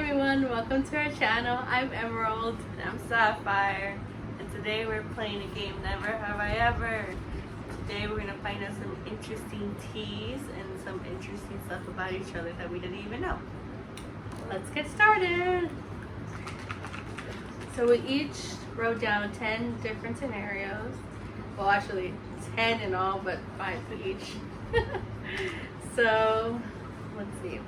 everyone, welcome to our channel. I'm Emerald. And I'm Sapphire, and today we're playing a game, Never Have I Ever. Today we're gonna find out some interesting teas and some interesting stuff about each other that we didn't even know. Let's get started. So we each wrote down 10 different scenarios. Well, actually 10 in all, but 5 for each. So let's see.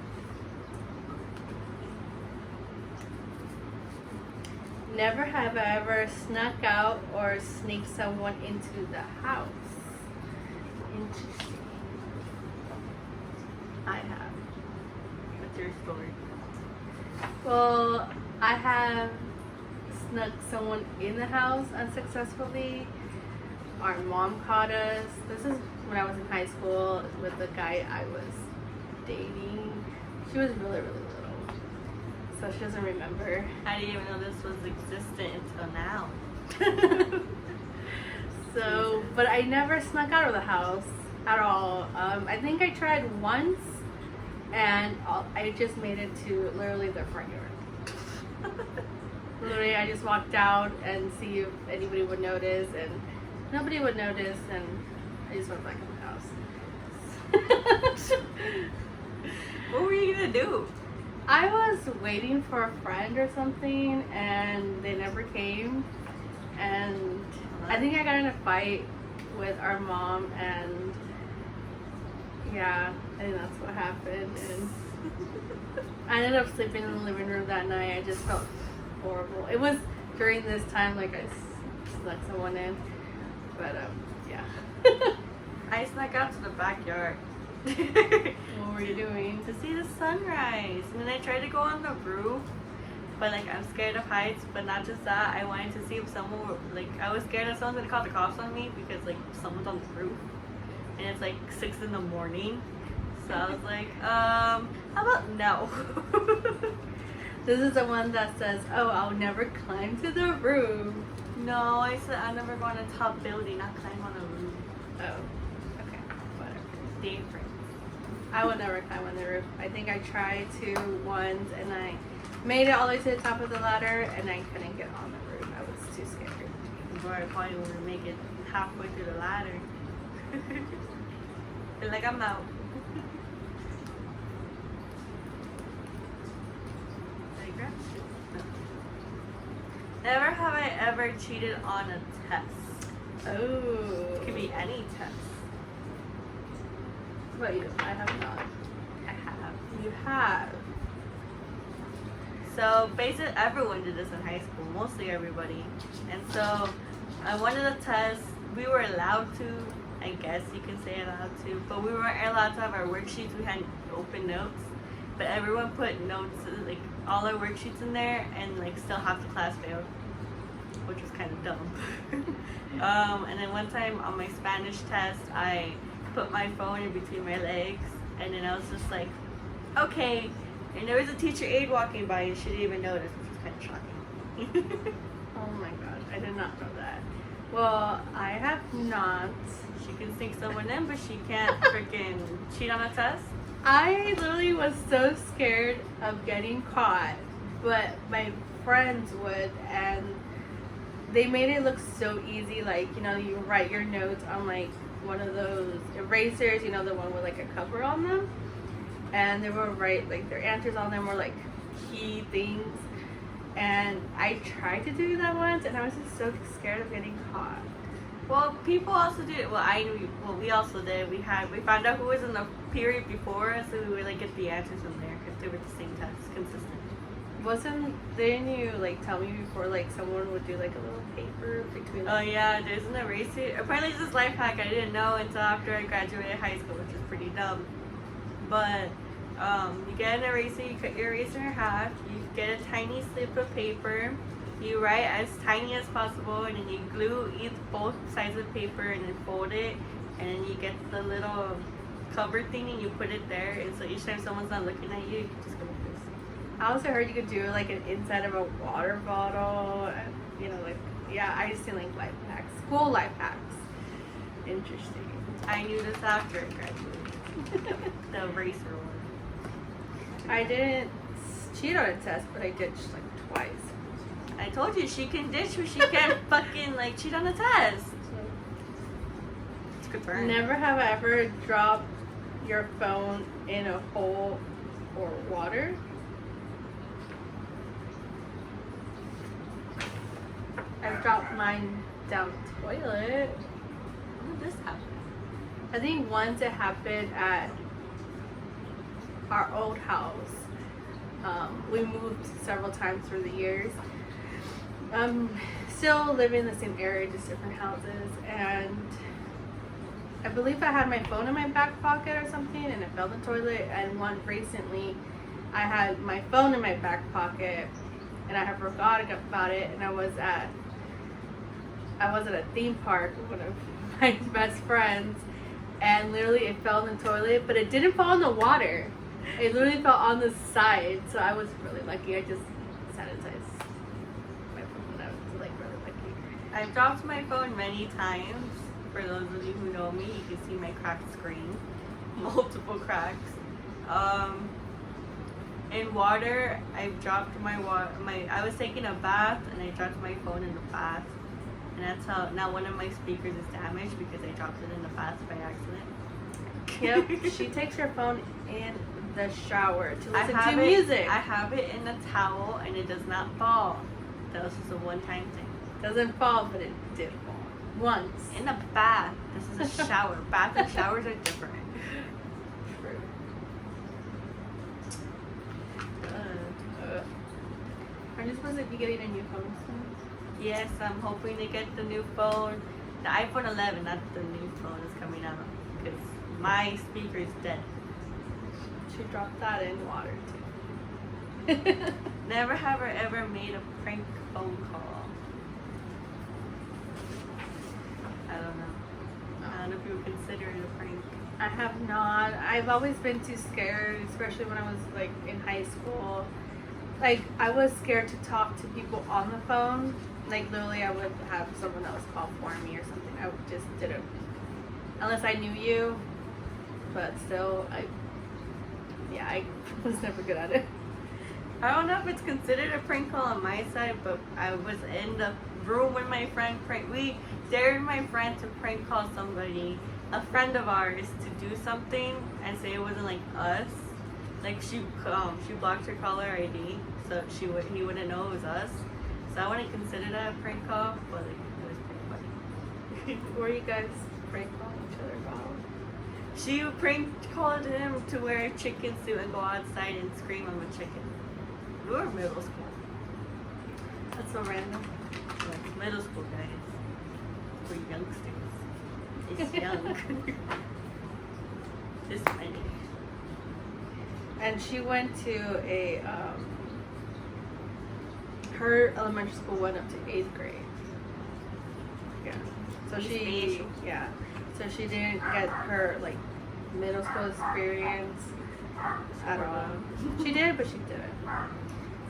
Never have I ever snuck out or sneaked someone into the house. Interesting. I have. What's your story? Well, I have snuck someone in the house unsuccessfully. Our mom caught us. This is when I was in high school with the guy I was dating. She was really, really little, so she doesn't remember. I didn't even know this was existent until now. So, but I never snuck out of the house at all. I think I tried once, and I just made it to literally the front yard. Literally, I just walked out and see if anybody would notice, and nobody would notice, and I just went back in the house. What were you gonna do? I was waiting for a friend or something, and they never came. And I think I got in a fight with our mom, and yeah, I think that's what happened. And I ended up sleeping in the living room that night. I just felt horrible. It was during this time, like I snuck someone in, but yeah. I snuck out to the backyard. What were you doing? To see the sunrise. And then I tried to go on the roof, but like I'm scared of heights. But not just that, I wanted to see if someone were, like, I was scared that someone's gonna call the cops on me because like someone's on the roof and it's like 6 in the morning. So I was like, how about no? This is the one that says, "Oh, I'll never climb to the roof." No, I said I'm never going to top building, not climb on a roof. Oh, okay, whatever. Different. I would never climb on the roof. I think I tried to once, and I made it all the way to the top of the ladder, and I couldn't get on the roof. I was too scared. Before I probably would make it halfway through the ladder. Feel like I'm out. Never have I ever cheated on a test. Oh. It could be any test. What you? I have not. I have. You have. So basically everyone did this in high school, mostly everybody. And so on one of the tests, we were allowed to, I guess you can say allowed to, but we weren't allowed to have our worksheets. We had open notes, but everyone put notes, like all our worksheets in there, and like still half the class failed, which was kind of dumb. And then one time on my Spanish test, I put my phone in between my legs, and then I was just like, okay. And there was a teacher aide walking by, and she didn't even notice, which was kind of shocking. Oh my gosh, I did not know that. Well, I have not. She can sneak someone in, but she can't freaking cheat on a test. I literally was so scared of getting caught, but my friends would, and they made it look so easy. Like, you know, you write your notes on like one of those erasers, you know, the one with like a cover on them, and they would write like their answers on them, or like key things. And I tried to do that once, and I was just so scared of getting caught. Well, people also did it. Well, we also did. We found out who was in the period before us, so we would like get the answers from there because they were the same tests, consistent. Didn't you like tell me before, like someone would do like a little paper between? Oh yeah, there's an eraser. Apparently, it's this life hack I didn't know until after I graduated high school, which is pretty dumb. But you get an eraser, you cut your eraser in half, you get a tiny slip of paper, you write as tiny as possible, and then you glue both sides of the paper and then fold it, and then you get the little cover thing and you put it there, and so each time someone's not looking at you, you can just go like this. I also heard you could do like an inside of a water bottle, and, you know, like, yeah, I just seen like life hacks, school life hacks. Interesting. I knew this after I graduated. The eraser one. I didn't cheat on a test, but I ditched like twice. I told you she can ditch, but she can't fucking like cheat on a test. It's good for her. Never have I ever dropped your phone in a hole or water. I've dropped mine down the toilet. When did this happen? I think once it happened at our old house. We moved several times through the years. Still living in the same area, just different houses. And I believe I had my phone in my back pocket or something, and it fell in the toilet. And one recently, I had my phone in my back pocket, and I had forgot about it. And I was at a theme park with one of my best friends, and literally it fell in the toilet, but it didn't fall in the water. It literally fell on the side, so I was really lucky. I just sanitized my phone. I was like really lucky. I've dropped my phone many times. For those of you who know me, you can see my cracked screen, multiple cracks. In water, I've dropped I was taking a bath and I dropped my phone in the bath, and that's how now one of my speakers is damaged because I dropped it in the bath by accident. Yep, she takes her phone in the shower to listen to it, music. I have it in a towel and it does not fall. That was just a one-time thing. Doesn't fall, but it did fall once. In a bath. This is a shower. Bath and showers are different. True. Aren't you supposed to be getting a new phone soon? Yes, I'm hoping to get the new phone. The iPhone 11, not the new phone, is coming out because my speaker is dead. She dropped that in water too. Never have I ever made a prank phone call. I don't know. I don't know if you would consider it a prank. I have not. I've always been too scared, especially when I was like in high school. Like I was scared to talk to people on the phone. Like literally, I would have someone else call for me or something. I just didn't, unless I knew you. But still, I was never good at it. I don't know if it's considered a prank call on my side, but I was in the room with my friend. We dared my friend to prank call somebody, a friend of ours, to do something and say it wasn't like us. Like she blocked her caller ID, so he wouldn't know it was us. So I wouldn't consider that a prank call, but like, it was pretty funny. Were you guys prank calling each other about? She prank called him to wear a chicken suit and go outside and scream, "I'm a chicken." We were middle school. That's so random. Like middle school guys. We're youngsters. It's young. This many. And she went to a her elementary school went up to 8th grade. Yeah. So she So she didn't get her like middle school experience at all. She did, but she didn't.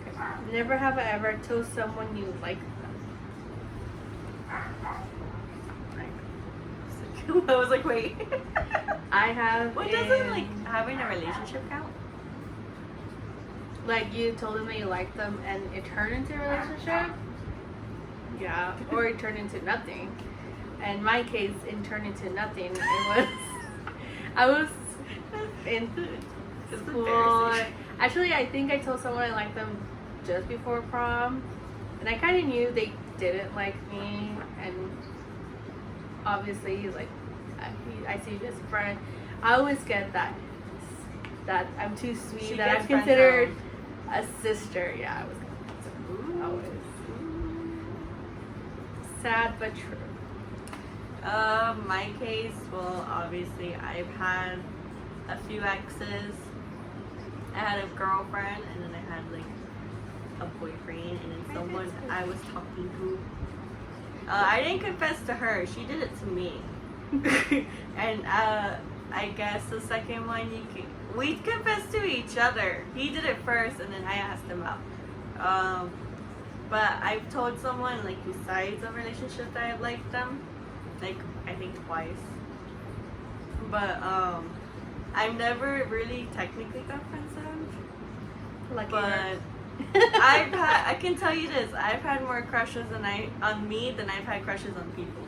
Okay. Never have I ever told someone you like them. I was like, wait. I have. What doesn't like having a relationship count? Like you told them that you liked them and it turned into a relationship? Yeah. Or it turned into nothing. In my case, it turned into nothing. I was in school. Actually, I think I told someone I liked them just before prom. And I kind of knew they didn't like me. And obviously, he's like, I see you as a friend. I always get that I'm too sweet, that I'm considered a sister. Yeah, I was always. Sad but true. My case, well, obviously, I've had a few exes. I had a girlfriend, and then I had like a boyfriend, and then someone I was talking to. I didn't confess to her; she did it to me. And I guess the second one, we confessed to each other. He did it first, and then I asked him out. But I've told someone, like, besides a relationship that I liked them, like, I think twice. But, I've never really technically got friend zoned. Lucky But her. I can tell you this, I've had more crushes on me than I've had crushes on people.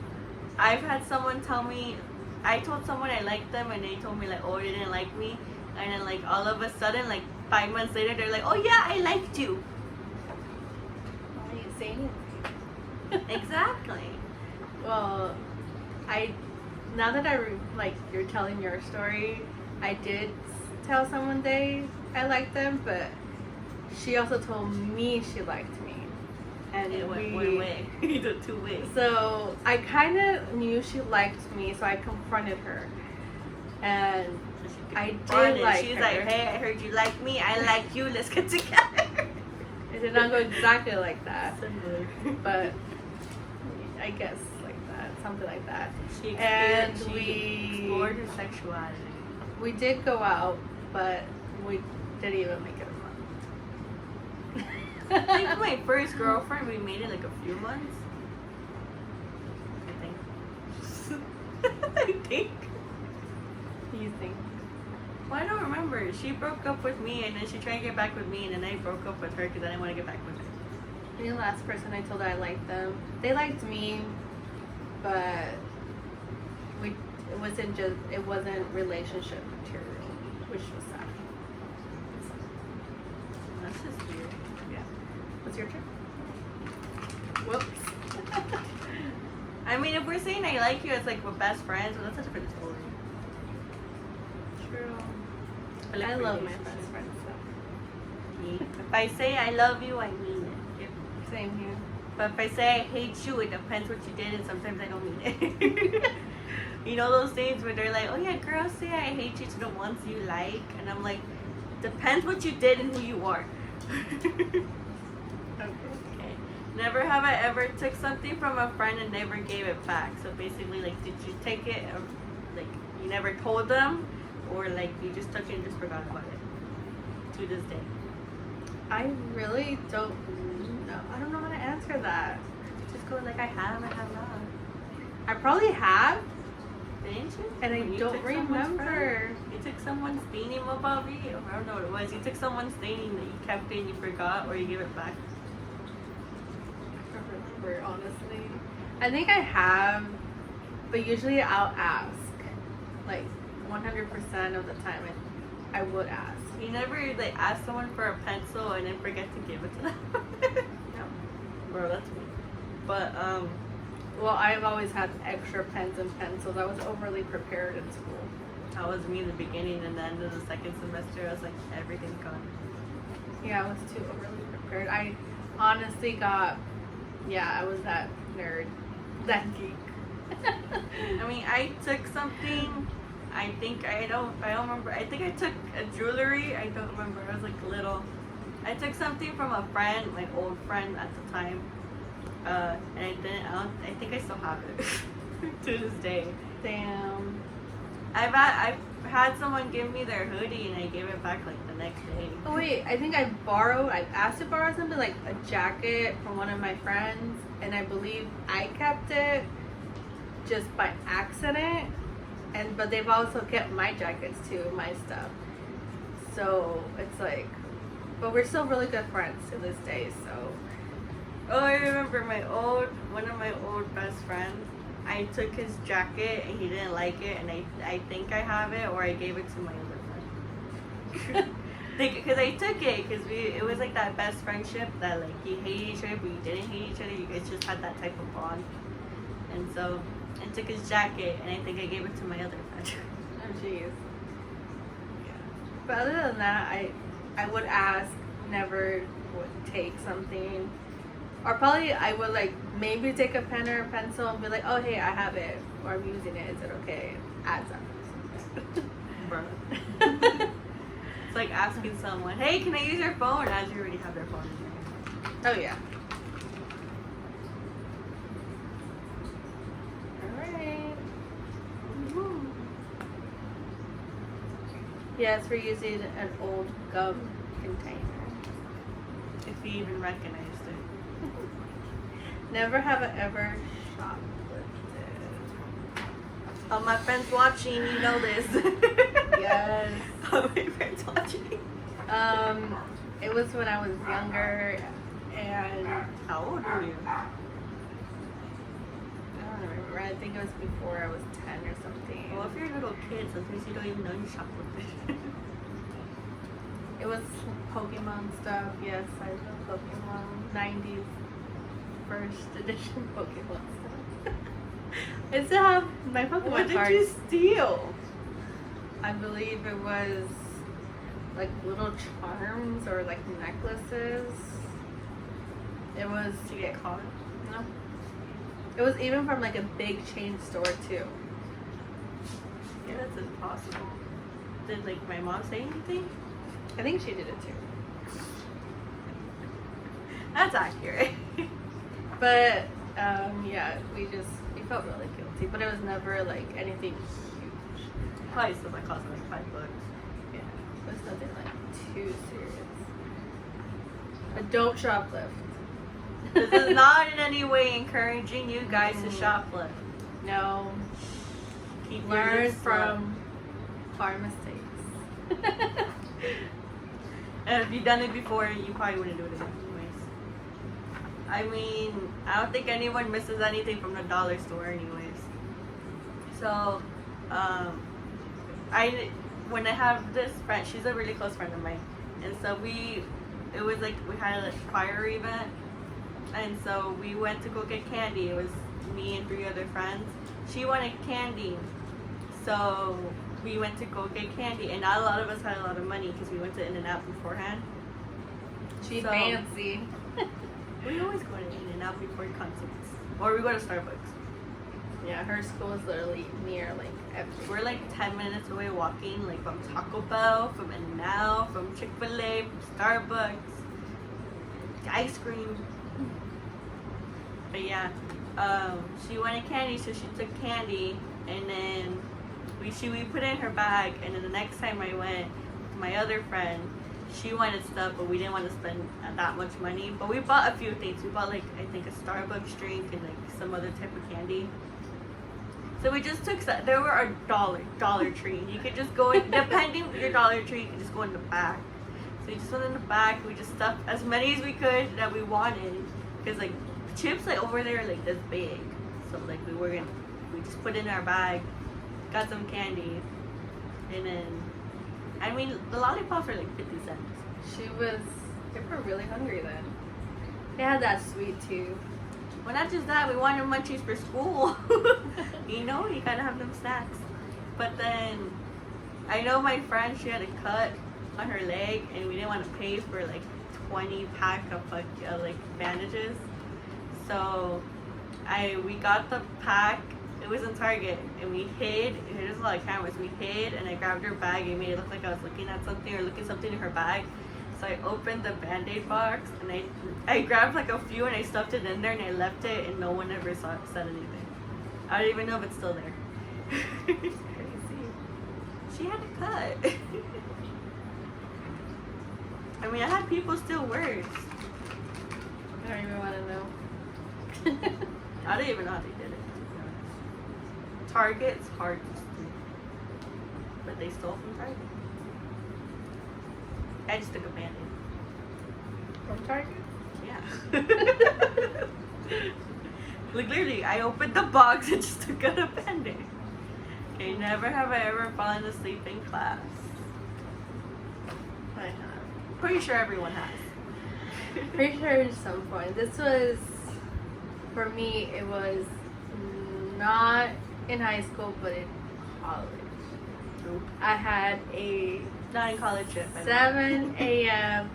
I've had someone tell me, I told someone I liked them and they told me like, oh, they didn't like me, and then like all of a sudden, like 5 months later, they're like, oh yeah, I liked you. Why are you saying it? Exactly. Well, now that like you're telling your story, I did tell someone I liked them, but she also told me she liked me, and It went one way. The two ways. So I kind of knew she liked me, so I confronted her, and I did like She's her. like, hey, I heard you like me. I like you. Let's get together. It did not go exactly like that, Similar. but I guess like that, something like that. She explored her sexuality. We did go out, but we didn't even make it a I month. think my first girlfriend, we made it like a few months. I think. You think? Well, I don't remember. She broke up with me and then she tried to get back with me and then I broke up with her because I didn't want to get back with her. You're the last person I told I liked them. They liked me, but it wasn't relationship material, which was sad. That's just weird. Yeah. What's your turn? Whoops. I mean, if we're saying I like you as like we're best friends, well, that's a different story. True. But like I love my relationships. best friends. So. If I say I love you, I mean it. Same here. But if I say I hate you, it depends what you did, and sometimes I don't mean it. You know those things where they're like, oh yeah, girls say I hate you to the ones you like, and I'm like, depends what you did and who you are. Okay. Never have I ever took something from a friend and never gave it back. So basically, like, did you take it, or like you never told them, or like you just took it and just forgot about it to this day? I really don't know. I don't know how to answer that. Just go like I have not. I probably have, Didn't you? and I When you don't took someone's remember. friend? You took someone's thing above you. I don't know what it was. You took someone's thing that you kept it and you forgot, or you gave it back. I don't remember, honestly. I think I have, but usually I'll ask. Like 100% of the time, I would ask. You never like ask someone for a pencil and then forget to give it to them. No. Bro, that's me. But Well, I've always had extra pens and pencils. I was overly prepared in school. that was me in the beginning, and then in the second semester, I was like, everything's gone. Yeah, I was too overly prepared. I honestly I was that nerd, that geek. I mean, I took something. I don't remember. I think I took a jewelry. I don't remember. I was like little. I took something from a friend, my old friend at the time. And I think I still have it to this day. Damn. I've had someone give me their hoodie and I gave it back like the next day. Oh wait, I think I asked to borrow something like a jacket from one of my friends, and I believe I kept it just by accident. But they've also kept my jackets too, my stuff. So it's like, but we're still really good friends to this day. So. Oh, I remember one of my old best friends. I took his jacket and he didn't like it, and I think I have it, or I gave it to my other friend. Because I took it because it was like that best friendship that like you hated each other but you didn't hate each other. You guys just had that type of bond, and so I took his jacket and I think I gave it to my other friend. Oh jeez. Yeah. But other than that, I would ask, never would take something. Or probably I would like maybe take a pen or a pencil and be like, oh hey, I have it, or I'm using it. Is it okay? Add something. Bro. It's like asking someone, hey, can I use your phone? As you already have their phone in Oh yeah. Alright. Yes, we're using an old gum container. there. If you even recognized it. Never have I ever shoplifted. Oh, my friends watching, you know this. Yes. Oh, my friends watching. It was when I was younger, and How old were you? I don't remember. I think it was before I was 10 or something. Well, if you're a little kid, sometimes you don't even know you shoplifted. It was Pokemon stuff. Yes, I love Pokemon. 90s first edition Pokemon stuff. I still have my Pokemon What did cards. you steal? I believe it was like little charms or like necklaces. It was To get caught? no. It was even from like a big chain store too. Yeah, that's impossible. Did like my mom say anything? I think she did it too. That's accurate. But yeah, we felt really guilty, but it was never like anything huge. Probably still like cost like $5. Yeah, it was nothing like too serious. But don't shoplift. This is not in any way encouraging you guys to shoplift. No. Keep your Learn lips from our mistakes. And if you've done it before, you probably wouldn't do it again anyways. I mean, I don't think anyone misses anything from the dollar store anyways. So, when I have this friend, she's a really close friend of mine. And so it was like we had a choir event. And so we went to go get candy. It was me and 3 other friends. She wanted candy. So we went to go get candy, and not a lot of us had a lot of money because we went to In-N-Out beforehand. She's So- fancy. We always go to In-N-Out before concerts, or we go to Starbucks. Yeah, her school is literally near like everywhere. We're like 10 minutes away walking, like from Taco Bell, from In-N-Out, from Chick-fil-A, from Starbucks, ice cream. But yeah, she wanted candy, so she took candy, and then we put it in her bag. And then the next time I went, my other friend, she wanted stuff, but we didn't want to spend that much money. But we bought a few things. We bought like I think a Starbucks drink and like some other type of candy. So we just took that. There were a Dollar Tree. You could just go in, depending your Dollar Tree, you could just go in the back. So we just went in the back. We just stuffed as many as we could that we wanted, because like chips like over there are like this big. So like we just put it in our bag, got some candy, and then I mean the lollipops are like 50 cents. They were really hungry then. They had that sweet too. Well, not just that, we wanted munchies for school. You know, you gotta have them snacks. But then, I know my friend, she had a cut on her leg, and we didn't want to pay for like 20 pack of like bandages. So, we got the pack. It was in Target, and we hid. There's a lot of cameras. We hid, and I grabbed her bag and made it look like I was looking at something or looking something in her bag. So I opened the Band-Aid box, and I grabbed like a few and I stuffed it in there, and I left it, and no one ever said anything. I don't even know if it's still there. Crazy. She had a cut. I mean, I had people steal words. I don't even want to know. I don't even know how they did it, to be honest. Target's hard to steal. But they stole from Target. I just took a Band-Aid. From Target? Yeah. Like literally, I opened the box and just took out a Band-Aid. Okay, never have I ever fallen asleep in class. I have. Pretty sure everyone has. Pretty sure at some point. This was, for me, it was not in high school, but in college. Nope. I had a Not in college yet. 7 a.m.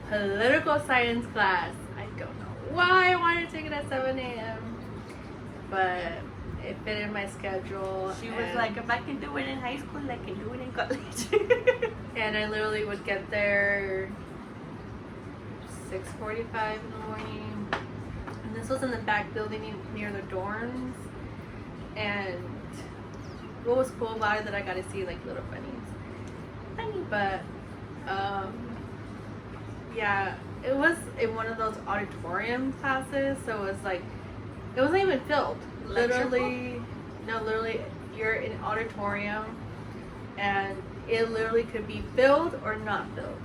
political science class. I don't know why I wanted to take it at 7 a.m. But it fit in my schedule. She was and- like, if I can do it in high school, I can do it in college. And I literally would get there 6:45 in the morning. And this was in the back building near the dorms. And what was cool about it that I got to see like little bunnies. But yeah, it was in one of those auditorium classes, so it was like it wasn't even filled. Literally, you're in an auditorium, and it literally could be filled or not filled.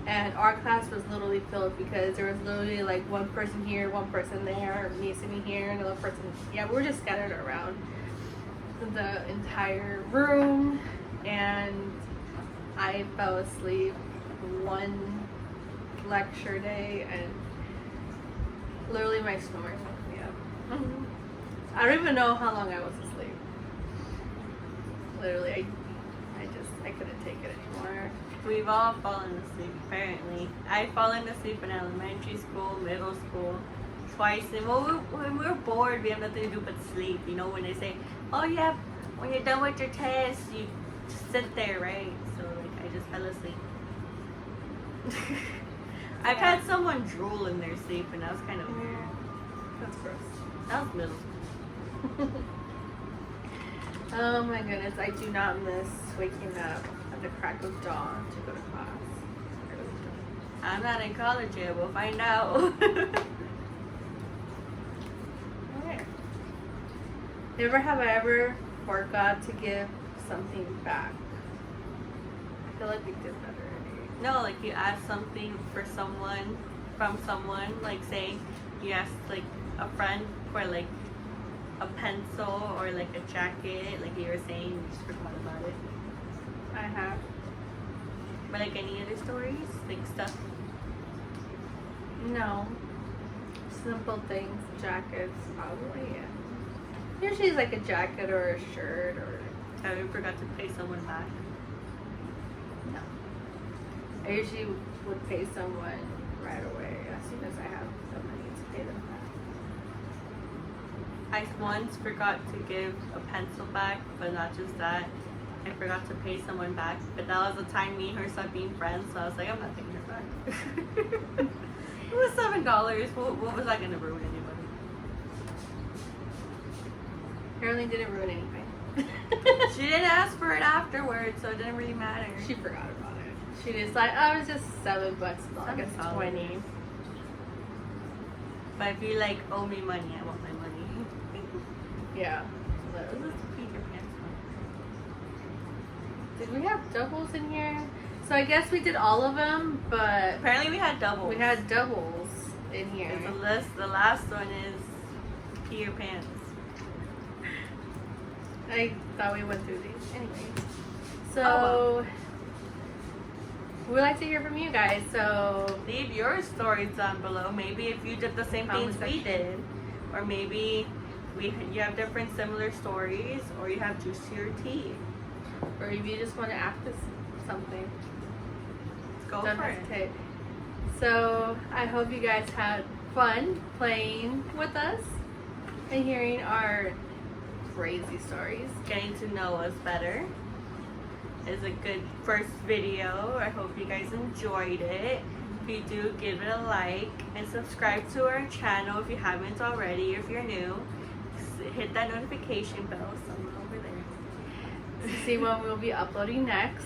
And our class was literally filled because there was literally like one person here, one person there, me sitting here, another person. Yeah, we were just scattered around the entire room, and I fell asleep one lecture day, and literally my snoring woke me up. I don't even know how long I was asleep. Literally, I couldn't take it anymore. We've all fallen asleep, apparently. I've fallen asleep in elementary school, middle school, twice. And when we're bored, we have nothing to do but sleep. You know, when they say, oh yeah, when you're done with your test, you just sit there, right? So, like, I just fell asleep. I've had someone drool in their sleep, and that was kind of weird. That's gross. That was middle school. Oh my goodness, I do not miss waking up at the crack of dawn to go to class. I really don't. I'm not in college yet. We'll find out. Okay. Never have I ever forgot to give something back. I feel like we did that already. No, like you ask something for someone, from someone, like say you asked like a friend for like a pencil or like a jacket, like you were saying, you just forgot about it. I have. But like any other stories, like stuff. No. Simple things, jackets, probably, yeah. Usually it's like a jacket or a shirt or Have you forgot to pay someone back? no. I usually would pay someone right away as soon as I have the money to pay them back. I once forgot to give a pencil back, but not just that. I forgot to pay someone back, but that was the time me and her started being friends, so I was like, I'm not taking her back. It was $7. What was I going to ruin anybody? Apparently didn't ruin anything. She didn't ask for it afterwards, so it didn't really matter. She forgot about it. She just like, oh, it was just $7, not like $7. 20. But if you like owe me money, I want my money. Yeah. This is Peter Pan's one. Did we have doubles in here? So I guess we did all of them, but Apparently we had doubles. we had doubles in here. There's a list. The last one is Peter Pan's. I thought we went through these anyway. So Oh, we'd like to hear from you guys. So Leave your stories down below. Maybe if you did the same Comment things we section. did, or maybe you have different similar stories, or you have juicier tea. or if you just want to ask us something, Go don't for it. hesitate. So I hope you guys had fun playing with us and hearing our crazy stories. Getting to know us better is a good first video. I hope you guys enjoyed it. If you do, give it a like and subscribe to our channel if you haven't already. If you're new, hit that notification bell somewhere over there. To see when we'll be uploading next.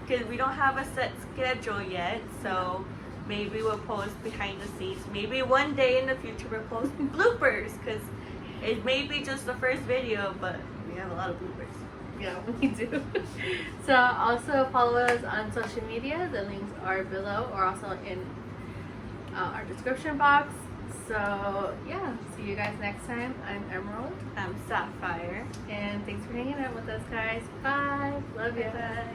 Because we don't have a set schedule yet, so maybe we'll post behind the scenes. Maybe one day in the future we'll post bloopers, because it may be just the first video, but we have a lot of bloopers. Yeah, we do. So also follow us on social media. The links are below or also in our description box. So yeah, see you guys next time. I'm Emerald, I'm Sapphire. and thanks for hanging out with us, guys. Bye. Love you. Bye.